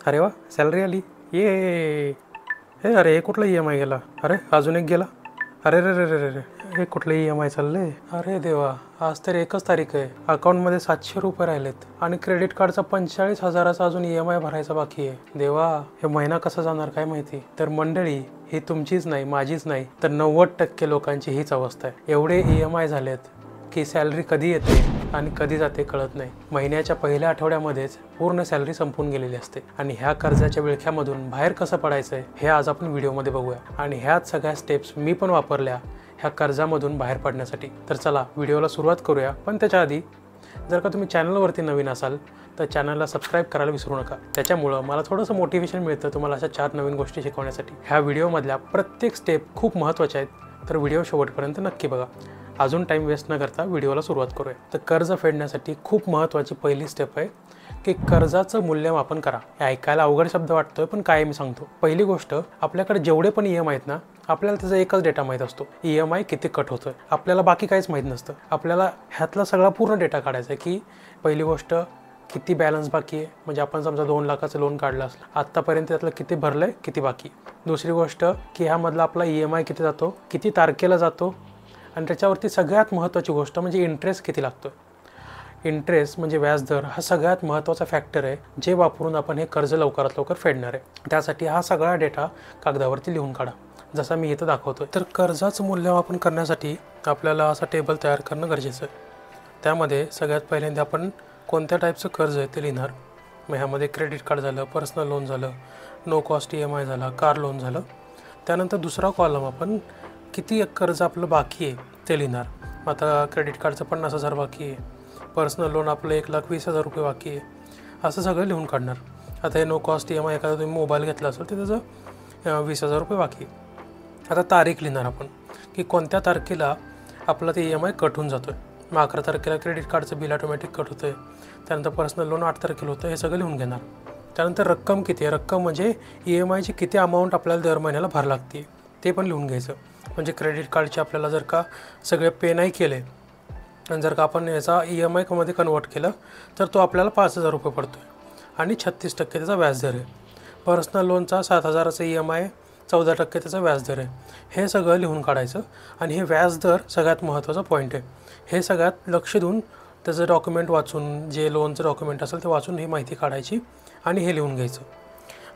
अरे वा, सॅलरी आली. ये हे अरे हे कुठला EMI गेला? अरे अजून एक गेला. अरे रे रे रे रे रे, हे कुठलं EMI चाललंय? अरे देवा, आज तर 1च तारीख आहे. अकाउंटमध्ये 700 रुपये राहिलेत आणि क्रेडिट कार्डचा 45,000चा अजून EMI भरायचा बाकी आहे. देवा, हे महिना कसा जाणार काय माहिती. तर मंडळी, ही तुमचीच नाही, माझीच नाही, तर 90% लोकांची हीच अवस्था आहे. एवढे EMI झालेत की सॅलरी कधी येते आणि कधी जाते कळत नाही. महिन्याच्या पहिल्या आठवड्यामध्येच पूर्ण सॅलरी संपून गेलेली असते आणि ह्या कर्जाच्या विळख्यामधून बाहेर कसं पडायचं हे आज आपण व्हिडिओमध्ये बघूया. आणि ह्याच सगळ्या स्टेप्स मी पण वापरल्या ह्या कर्जामधून बाहेर पडण्यासाठी. तर चला व्हिडिओला सुरुवात करूया. पण त्याच्या आधी जर का तुम्ही चॅनलवरती नवीन असाल तर चॅनलला सबस्क्राईब करायला विसरू नका. त्याच्यामुळं मला थोडंसं मोटिवेशन मिळतं तुम्हाला अशा 4 नवीन गोष्टी शिकवण्यासाठी. ह्या व्हिडिओमधल्या प्रत्येक स्टेप खूप महत्त्वाच्या आहेत, तर व्हिडिओ शेवटपर्यंत नक्की बघा. अजून टाईम वेस्ट न करता व्हिडिओला सुरुवात करूया. तर कर्ज फेडण्यासाठी खूप महत्त्वाची पहिली स्टेप आहे की कर्जाचं मूल्यमापन करा. हे ऐकायला अवघड शब्द वाटतोय, पण काय मी सांगतो. पहिली गोष्ट, आपल्याकडे जेवढे पण EMI आहेत ना, आपल्याला त्याचा एकच डेटा माहीत असतो, EMI किती कट होतोय. आपल्याला बाकी काहीच माहीत नसतं. आपल्याला ह्यातला सगळा पूर्ण डेटा काढायचा आहे की पहिली गोष्ट, किती बॅलन्स बाकी आहे. म्हणजे आपण समजा 2 लाखाचं लोन काढलं असलं, आत्तापर्यंत त्यातलं किती भरलंय, किती बाकी. दुसरी गोष्ट की ह्यामधला आपला EMI किती जातो, किती तारखेला जातो, आणि त्याच्यावरती सगळ्यात महत्त्वाची गोष्ट म्हणजे इंटरेस्ट किती लागतो. इंटरेस्ट म्हणजे व्याजदर हा सगळ्यात महत्त्वाचा फॅक्टर आहे, जे वापरून आपण हे कर्ज लवकरात लवकर फेडणार आहे. त्यासाठी हा सगळा डेटा कागदावरती लिहून काढा, जसा मी इथं दाखवतोय. तर कर्जाचं मूल्यमापन करण्यासाठी आपल्याला असा टेबल तयार करणं गरजेचं आहे. त्यामध्ये सगळ्यात पहिल्यांदा आपण कोणत्या टाईपचं कर्ज आहे ते लिहिणार. मग ह्यामध्ये क्रेडिट कार्ड झालं, पर्सनल लोन झालं, नो कॉस्ट EMI झाला, कार लोन झालं. त्यानंतर दुसरा कॉलम आपण किती कर्ज आपलं बाकी आहे ते लिहिणार. आता क्रेडिट कार्डचं 50,000 बाकी आहे, पर्सनल लोन आपलं 1,20,000 रुपये बाकी आहे, असं सगळं लिहून काढणार. आता हे नो कॉस्ट EMI एखादा तुम्ही मोबाईल घेतला असेल तर त्याचं 20,000 रुपये बाकी आहे. आता तारीख लिहिणार आपण की कोणत्या तारखेला आपलं ते EMI कट होऊन जातो आहे. मग 11 तारखेला क्रेडिट कार्डचं बिल ऑटोमॅटिक कट होतं आहे. त्यानंतर पर्सनल लोन 8 तारखेला होतं, हे सगळं लिहून घेणार. त्यानंतर रक्कम किती आहे, रक्कम म्हणजे EMIची किती अमाऊंट आपल्याला दर महिन्याला भरावी लागते ते पण लिहून घ्यायचं. म्हणजे क्रेडिट कार्डचे आपल्याला जर का सगळे पे नाही केले आणि जर का आपण याचा EMIमध्ये कन्वर्ट केलं तर तो आपल्याला 5,000 रुपये पडतो आहे आणि 36% त्याचा व्याजदर आहे. पर्सनल लोनचा 7,000चा EMI, 14% त्याचा व्याजदर आहे. हे सगळं लिहून काढायचं. आणि हे व्याजदर सगळ्यात महत्त्वाचा पॉईंट आहे. हे सगळ्यात लक्ष देऊन त्याचं डॉक्युमेंट वाचून, जे लोनचं डॉक्युमेंट असेल ते वाचून ही माहिती काढायची आणि हे लिहून घ्यायचं.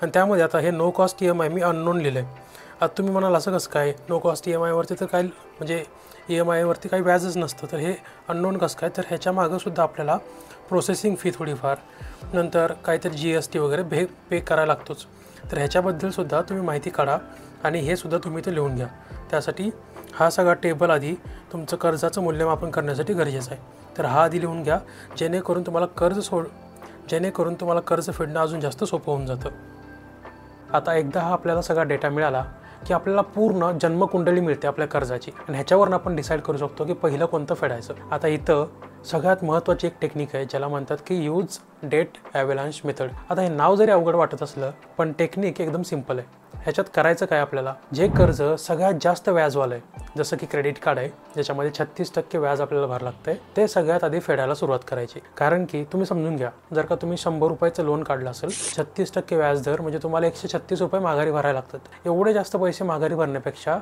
आणि त्यामध्ये आता हे नो कॉस्ट EMI मी अननोन लिहिलं आहे. आता तुम्ही म्हणाल असं कसं काय, नो कॉस्ट EMIवरती तर काय म्हणजे EMIवरती काही व्याजच नसतं, तर हे अननोन कसं काय. तर ह्याच्या मागंसुद्धा आपल्याला प्रोसेसिंग फी थोडीफार, नंतर काहीतरी GST वगैरे पे करायला लागतोच. तर ह्याच्याबद्दलसुद्धा तुम्ही माहिती काढा आणि हे सुद्धा तुम्ही ते लिहून घ्या. त्यासाठी हा सगळा टेबल आधी तुमचं कर्जाचं मूल्यमापन करण्यासाठी गरजेचं आहे. तर हा आधी लिहून घ्या, जेणेकरून तुम्हाला कर्ज फेडणं अजून जास्त सोपं होऊन जातं. आता एकदा हा आपल्याला सगळा डेटा मिळाला की आपल्याला पूर्ण जन्मकुंडली मिळते आपल्या कर्जाची, आणि ह्याच्यावरून आपण डिसाईड करू शकतो की पहिलं कोणतं फेडायचं. आता इथं सगळ्यात महत्त्वाची एक टेक्निक आहे ज्याला म्हणतात की यूज डेट ॲव्हलांश मेथड. आता हे नाव जरी अवघड वाटत असलं पण टेक्निक एकदम सिम्पल आहे. ह्याच्यात करायचं काय, आपल्याला जे कर्ज सगळ्यात जास्त व्याजवालं आहे, जसं की क्रेडिट कार्ड आहे ज्याच्यामध्ये 36% व्याज आपल्याला भरावं लागतं आहे, ते सगळ्यात आधी फेडायला सुरुवात करायची. कारण की तुम्ही समजून घ्या, जर का तुम्ही 100 रुपयाचं लोन काढलं असेल, 36% व्याज दर म्हणजे तुम्हाला 136 रुपये माघारी भरायला लागतात. एवढे जास्त पैसे माघारी भरण्यापेक्षा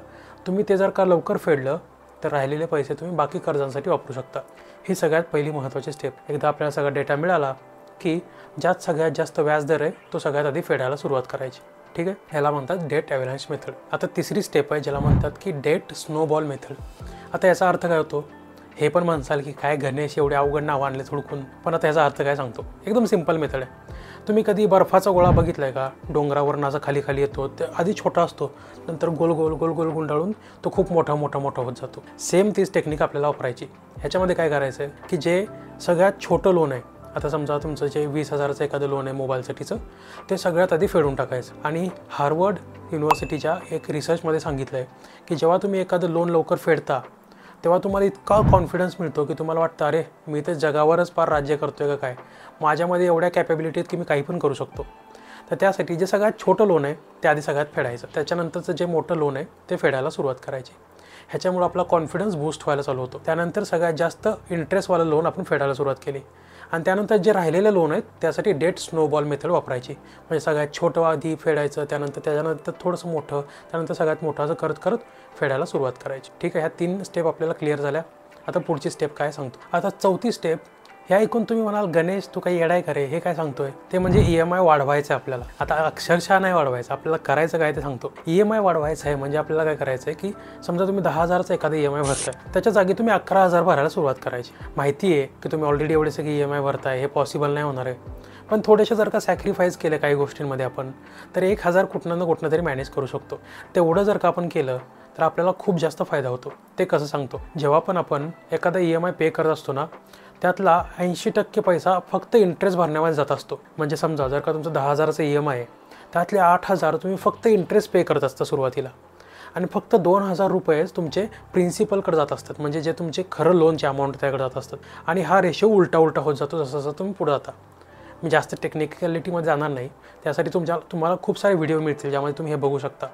तुम्ही ते जर का लवकर फेडलं तर राहिलेले पैसे तुम्ही बाकी कर्जांसाठी वापरू शकता. ही सगळ्यात पहिली महत्त्वाची स्टेप. एकदा आपल्याला सगळा डेटा मिळाला की ज्यात सगळ्यात जास्त व्याजदर आहे तो सगळ्यात आधी फेडायला सुरुवात करायची. ठीक आहे, ह्याला म्हणतात डेट ॲव्हलांश मेथड. आता तिसरी स्टेप आहे ज्याला म्हणतात की डेट स्नोबॉल मेथड. आता याचा अर्थ काय होतो हे पण म्हणसाल की काय गणेश एवढे अवघड नाव आणले थोडकून, पण आता याचा अर्थ काय सांगतो. एकदम सिंपल मेथड आहे. तुम्ही कधी बर्फाचा गोळा बघितला आहे का, डोंगरावरून असा खाली खाली येतो, ते आधी छोटा असतो, नंतर गोल गोल गोल गोल गुंडाळून तो खूप मोठा होत जातो. सेम तीच टेक्निक आपल्याला वापरायची. ह्याच्यामध्ये काय करायचं आहे की जे सगळ्यात छोटं लोन आहे, आता समजा तुमचं जे 20,000चं एखादं लोन आहे मोबाईलसाठीचं, ते सगळ्यात आधी फेडून टाकायचं. आणि हार्वर्ड युनिव्हर्सिटीच्या एक रिसर्चमध्ये सांगितलं आहे की जेव्हा तुम्ही एखादं लोन लवकर फेडता तेव्हा तुम्हाला इतका कॉन्फिडन्स मिळतो की तुम्हाला वाटतं अरे मी तर जगावरच पार राज्य करतो आहे का काय, माझ्यामध्ये एवढ्या कॅपेबिलिटी आहेत की मी काही पण करू शकतो. तर त्यासाठी जे सगळ्यात छोटं लोन आहे ते आधी सगळ्यात फेडायचं, त्याच्यानंतरचं जे मोठं लोन आहे ते फेडायला सुरुवात करायची. ह्याच्यामुळे आपला कॉन्फिडन्स बूस्ट व्हायला चालू होतो. त्यानंतर सगळ्यात जास्त इंटरेस्टवालं लोन आपण फेडायला सुरुवात केली आणि त्यानंतर जे राहिलेले लोन आहेत त्यासाठी डेट स्नोबॉल मेथड वापरायची. म्हणजे सगळ्यात छोटं आधी फेडायचं, त्याच्यानंतर थोडंसं मोठं, त्यानंतर सगळ्यात मोठं असं करत करत फेडायला सुरुवात करायची. ठीक आहे, ह्या 3 स्टेप आपल्याला क्लिअर झाल्या. आता पुढची स्टेप काय सांगतो. आता चौथी स्टेप, हे ऐकून तुम्ही म्हणाल गणेश तू काही येडाय करे, हे काय सांगतोय. ते म्हणजे EMI वाढवायचं आहे आपल्याला. आता अक्षरशः नाही वाढवायचं, आपल्याला करायचं काय ते सांगतो. EMI वाढवायचं आहे म्हणजे आपल्याला काय करायचं आहे की समजा तुम्ही 10,000चा एखादा EMI भरताय, त्याच्या जागी तुम्ही 11,000 भरायला सुरुवात करायची. माहिती आहे की तुम्ही ऑलरेडी एवढे सगळे EMI भरताय, हे पॉसिबल नाही होणार आहे. पण थोडेसे जर का सॅक्रिफाईस केले काही गोष्टींमध्ये आपण, तर 1,000 कुठनं ना कुठनं तरी मॅनेज करू शकतो. तेवढं जर का आपण केलं तर आपल्याला खूप जास्त फायदा होतो. ते कसं सांगतो. जेव्हा पण आपण एखादा EMI पे करत असतो ना, त्यातला 80% पैसा फक्त इंटरेस्ट भरण्यामध्ये जात असतो. म्हणजे समजा जर का तुमचं 10,000चं EMI आहे, त्यातले 8,000 तुम्ही फक्त इंटरेस्ट पे करत असता सुरुवातीला, आणि फक्त 2,000 रुपयेच तुमचे प्रिन्सिपलकडे जात असतात. म्हणजे जे तुमचे खरं लोनचे अमाऊंट त्याकडे जात असतात. आणि हा रेशो उलटा होत जातो जसं जसं तुम्ही पुढे जाता. मी जास्त टेक्निकॅलिटीमध्ये जाणार नाही, त्यासाठी तुम्हाला खूप सारे व्हिडिओ मिळतील ज्यामध्ये तुम्ही हे बघू शकता.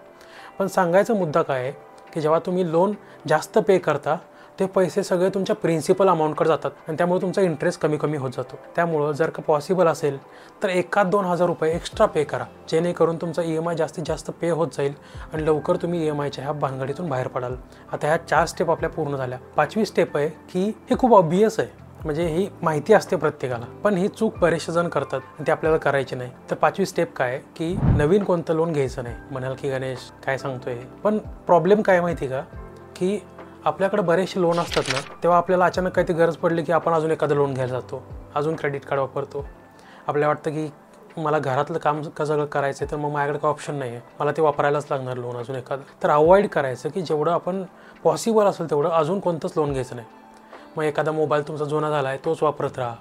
पण सांगायचा मुद्दा काय आहे की जेव्हा तुम्ही लोन जास्त पे करता ते पैसे सगळे तुमच्या प्रिन्सिपल अमाऊंटकडे जातात आणि त्यामुळे तुमचा इंटरेस्ट कमी कमी होत जातो. त्यामुळं जर का पॉसिबल असेल तर 1,000-2,000 रुपये एक्स्ट्रा पे करा, जेणेकरून तुमचा EMI जास्तीत जास्त पे होत जाईल आणि लवकर तुम्ही EMIच्या ह्या भानगडीतून बाहेर पडाल. आता ह्या 4 स्टेप आपल्या पूर्ण झाल्या. 5वी स्टेप आहे की हे खूप ऑब्वियस आहे, म्हणजे ही माहिती असते प्रत्येकाला, पण ही चूक बरेचसे जण करतात आणि ते आपल्याला करायची नाही. तर 5वी स्टेप काय की नवीन कोणतं लोन घ्यायचं नाही. म्हणाल की गणेश काय सांगतोय, पण प्रॉब्लेम काय माहिती का की आपल्याकडे बरेचसे लोन असतात ना, तेव्हा आपल्याला अचानक काही ती गरज पडली की आपण अजून एखादं लोन घ्यायला जातो, अजून क्रेडिट कार्ड वापरतो. आपल्याला वाटतं की मला घरातलं काम सगळं करायचं आहे, तर मग माझ्याकडे काही ऑप्शन नाही आहे, मला ते वापरायलाच लागणार लोन अजून एखादं. तर अवॉइड करायचं की जेवढं आपण पॉसिबल असेल तेवढं अजून कोणतंच लोन घ्यायचं नाही. मग एखादा मोबाईल तुमचा जुना झाला आहे तोच वापरत राहा.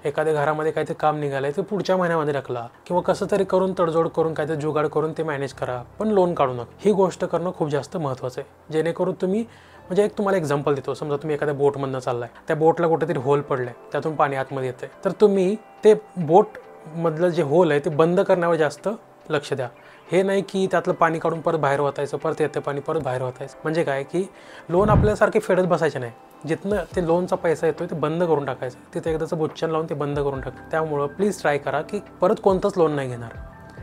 एखाद्या घरामध्ये काहीतरी काम निघालं आहे ते पुढच्या महिन्यामध्ये टाकला, किंवा कसं तरी करून तडजोड करून काहीतरी जुगाड करून ते मॅनेज करा, पण लोन काढू नका. ही गोष्ट करणं खूप जास्त महत्त्वाचं आहे. जेणेकरून तुम्ही, म्हणजे एक तुम्हाला एक्झाम्पल देतो. समजा तुम्ही एखाद्या बोटमधनं चाललाय, त्या बोटला कुठेतरी होल पडलाय, त्यातून पाणी आतमध्ये येतंय, तर तुम्ही ते बोटमधलं जे होल आहे ते बंद करण्यावर जास्त लक्ष द्या. हे नाही की त्यातलं पाणी काढून परत बाहेर वाचायचं, परत येतं पाणी परत बाहेर वाचायचं. म्हणजे काय की लोन आपल्यासारखे फेडत बसायचे नाही. जिथनं ते लोनचा पैसा येतोय ते बंद करून टाकायचं, तिथे एकदाचं बुच्चन लावून ते बंद करून टाक. त्यामुळं प्लीज ट्राय करा की परत कोणतंच लोन नाही घेणार,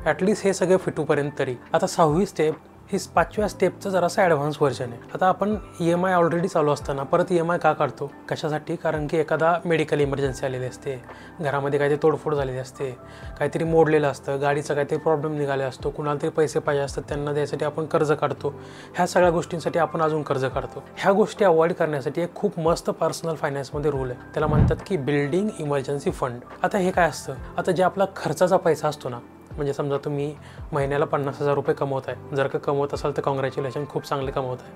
ॲटलिस्ट हे सगळे फिटूपर्यंत तरी. आता 6वी स्टेप ही 5व्या स्टेपचं जरासं ॲडव्हान्स व्हर्जन आहे. आता आपण EMI ऑलरेडी चालू असताना परत EMI का काढतो, कशासाठी? कारण की एखादा मेडिकल इमर्जन्सी आलेली असते, घरामध्ये काहीतरी तोडफोड झालेली असते, काहीतरी मोडलेलं असतं, गाडीचा काहीतरी प्रॉब्लेम निघाले असतो, कुणाला तरी पैसे पाहिजे असतात, त्यांना द्यायसाठी आपण कर्ज काढतो. ह्या सगळ्या गोष्टींसाठी आपण अजून कर्ज काढतो. ह्या गोष्टी अवॉइड करण्यासाठी एक खूप मस्त पर्सनल फायनान्समध्ये रूल आहे, त्याला म्हणतात की बिल्डिंग इमर्जन्सी फंड. आता हे काय असतं, आता जे आपला खर्चाचा पैसा असतो ना, म्हणजे समजा तुम्ही महिन्याला 50,000 रुपये कमवत आहे. जर का कमवत असाल तर कॉंग्रॅच्युलेशन, खूप चांगले कमवत आहे.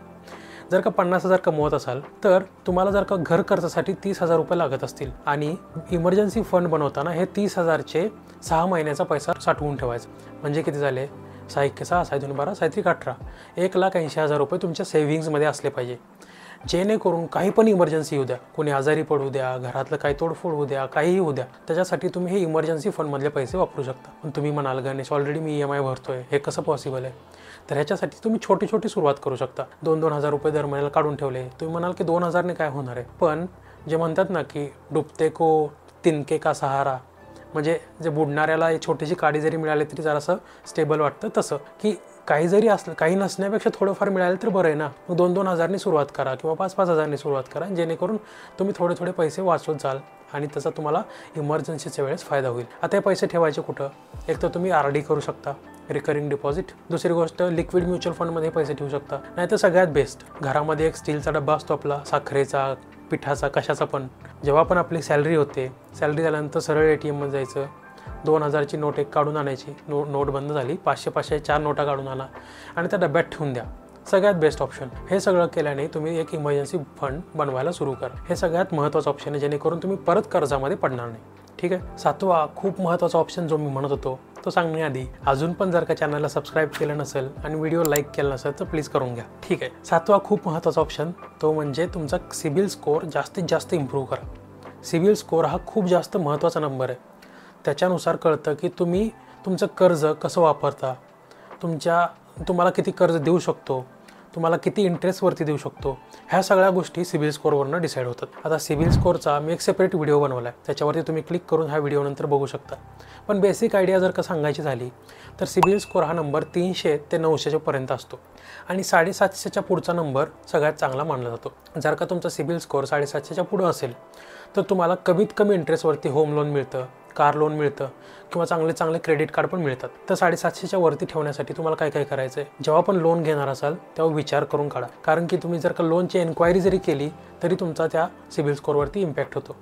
जर का 50,000 कमवत असाल तर तुम्हाला जर का घर खर्चासाठी 30,000 रुपये लागत असतील, आणि इमर्जन्सी फंड बनवताना हे 30,000चे 6 महिन्याचा पैसा साठवून ठेवायचा. म्हणजे किती झाले? 6 × 6 = 12, 6 × 3 = 18, 1,80,000 रुपये तुमच्या सेव्हिंग्जमध्ये असले पाहिजे. जेणेकरून काही पण इमर्जन्सी येऊ द्या, कोणी आजारी पडू द्या, घरातलं काही तोडफोड होऊ द्या, काहीही होऊ द्या, त्याच्यासाठी तुम्ही हे इमर्जन्सी फंडमधले पैसे वापरू शकता. पण तुम्ही म्हणाल गणेश ऑलरेडी मी EMI भरतोय, हे कसं पॉसिबल आहे? तर ह्याच्यासाठी तुम्ही छोटी छोटी सुरुवात करू शकता. 2,000 रुपये दर महिन्याला काढून ठेवले. तुम्ही म्हणाल की 2,000ने काय होणार आहे? पण जे म्हणतात ना की डुबते को तिनके का सहारा, म्हणजे जे बुडणाऱ्याला छोटीशी काडी जरी मिळाली तरी जरासं स्टेबल वाटतं, तसं की काही जरी असलं, काही नसण्यापेक्षा थोडंफार मिळालं तर बरं आहे ना. मग 2-2 हजारनी सुरुवात करा किंवा 5-5 हजारनी सुरुवात करा, जेणेकरून तुम्ही थोडे थोडे पैसे वाचवत जाल आणि त्याचा तुम्हाला इमर्जन्सीच्या वेळेस फायदा होईल. आता हे पैसे ठेवायचे कुठं? एक तर तुम्ही RD करू शकता, रिकरिंग डिपॉझिट. दुसरी गोष्ट लिक्विड म्युच्युअल फंडमध्ये पैसे ठेवू शकता. नाही तर सगळ्यात बेस्ट, घरामध्ये एक स्टीलचा डब्बा असतो आपला, साखरेचा, पिठाचा, कशाचा पण. जेव्हा पण आपली सॅलरी होते, सॅलरी झाल्यानंतर सरळ ATMमध्ये जायचं, 2,000ची नोट एक काढून आणायची, नोट बंद झाली, 500-500 4 नोटा काढून आणा आणि त्या डब्यात ठेवून द्या. सगळ्यात बेस्ट ऑप्शन. हे सगळं केल्याने तुम्ही एक इमर्जन्सी फंड बनवायला सुरू करा. हे सगळ्यात महत्त्वाचं ऑप्शन आहे, जेणेकरून तुम्ही परत कर्जामध्ये पडणार नाही. ठीक आहे. 7वा खूप महत्त्वाचा ऑप्शन जो मी म्हणत होतो तो सांगण्याआधी अजून पण जर का चॅनलला सबस्क्राईब केलं नसेल आणि व्हिडिओ लाईक केला नसेल तर प्लीज करून घ्या. ठीक आहे. 7वा खूप महत्त्वाचा ऑप्शन तो म्हणजे तुमचा सिबिल स्कोअर जास्तीत जास्त इम्प्रूव्ह करा. सिबिल स्कोअर हा खूप जास्त महत्त्वाचा नंबर आहे. त्याच्यानुसार कळतं की तुम्ही तुमचं कर्ज कसं वापरता, तुम्हाला किती कर्ज देऊ शकतो, तुम्हाला किती इंटरेस्टवरती देऊ शकतो, ह्या सगळ्या गोष्टी सिबिल स्कोअरवरनं डिसाईड होतात. आता सिबिल स्कोअरचा मी एक सेपरेट व्हिडिओ बनवला आहे, त्याच्यावरती तुम्ही क्लिक करून ह्या व्हिडिओ नंतर बघू शकता. पण बेसिक आयडिया जर का सांगायची झाली तर सिबिल स्कोअर हा नंबर 300 ते 900 पर्यंत असतो आणि 750च्या पुढचा नंबर सगळ्यात चांगला मानला जातो. जर का तुमचा सिबिल स्कोअर 750च्या पुढं असेल तर तुम्हाला कमीत कमी इंटरेस्टवरती होम लोन मिळतं, कार लोन मिळतं किंवा चांगले क्रेडिट कार्ड पण मिळतात. तर 750च्या वरती ठेवण्यासाठी तुम्हाला काय काय करायचं आहे, जेव्हा पण लोन घेणार असाल तेव्हा विचार करून काढा. कारण की तुम्ही जर का लोनची एन्क्वायरी जरी केली तरी तुमचा त्या सिबिल स्कोअरवरती इम्पॅक्ट होतो.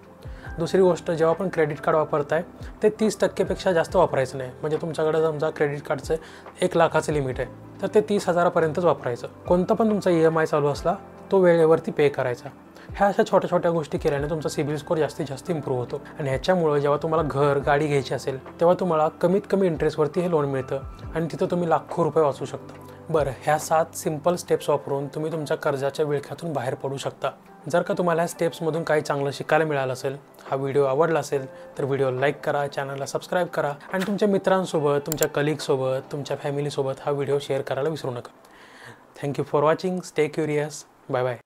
दुसरी गोष्ट, जेव्हा पण क्रेडिट कार्ड वापरताय ते 30% जास्त वापरायचं नाही. म्हणजे तुमच्याकडे समजा क्रेडिट कार्डचं 1 लाखाचं लिमिट आहे तर ते 30,000पर्यंतच वापरायचं. कोणता पण तुमचा EMI चालू असला तो वेळेवरती पे करायचा. ह्या अशा छोट्या छोट्या गोष्टी केल्याने तुमचा सिबिल स्कोअर जास्तीत जास्त इम्प्रूव्ह होतो आणि ह्याच्यामुळे जेव्हा तुम्हाला घर गाडी घ्यायची असेल तेव्हा तुम्हाला कमीत कमी इंटरेस्टवरती हे लोन मिळतं आणि तिथं तुम्ही लाखो रुपये वाचू शकता. बरं, ह्या 7 सिंपल स्टेप्स वापरून तुम्ही तुमच्या कर्जाच्या विळख्यातून बाहेर पडू शकता. जर का तुम्हाला ह्या स्टेप्समधून काही चांगलं शिकायला मिळालं असेल, हा व्हिडिओ आवडला असेल तर व्हिडिओ लाईक करा, चॅनलला सबस्क्राईब करा आणि तुमच्या मित्रांसोबत, तुमच्या कलिगसोबत, तुमच्या फॅमिलीसोबत हा व्हिडिओ शेअर करायला विसरू नका. Thank you for watching. Stay curious. Bye bye.